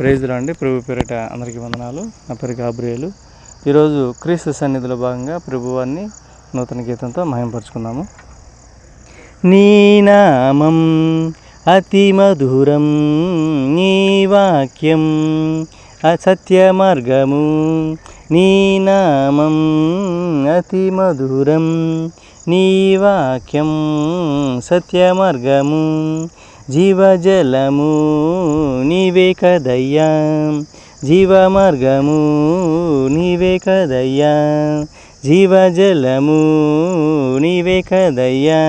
ప్రైజ్లా అండి. ప్రభు పేరిట అందరికీ వందనాలు. నా పేరు గాబ్రియేలు. ఈరోజు క్రీస్తు సన్నిధిలో భాగంగా ప్రభువాన్ని నూతన గీతంతో మహిమపరుచుకుందాము. నీ నామం అతి మధురం, నీ వాక్యం అసత్య మార్గము. నీ నామం అతి మధురం, నీ వాక్యం సత్య మార్గము. జీవజలము నీవే కదయ్యా, జీవ మార్గము నీవే కదయ్యా. జీవజలము నీవే కదయ్యా,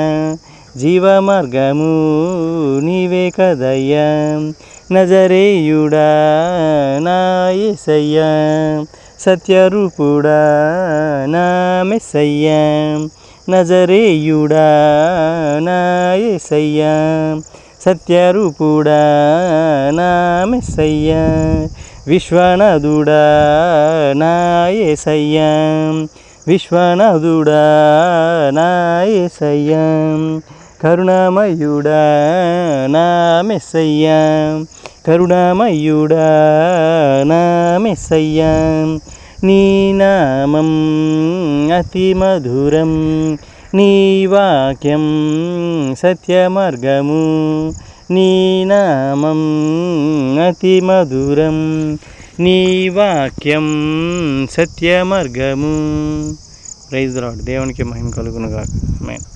జీవ మార్గము నీవే కదయ్యా. నజరేయుడా నా యేసయ్యా, సత్యరూపుడా నా మెస్సయ్యా. నజరేయుడా నా యేసయ్యా, సత్యరూపుడా నా మెస్సయ్యా. విశ్వనాథుడా నా యేసయ్యా, విశ్వనాథుడా నా యేసయ్యా. కరుణామయుడా నా మెస్సయ్యా, కరుణామయుడా నా మెస్సయ్యా. నీ నామం అతి మధురం, నీ వాక్యం సత్య మార్గము. నీ నామం అతి మధురం, నీ వాక్యం సత్య మార్గము. Praise the Lord. దేవునికి మహిమ కలుగును గాక. ఆమేన్.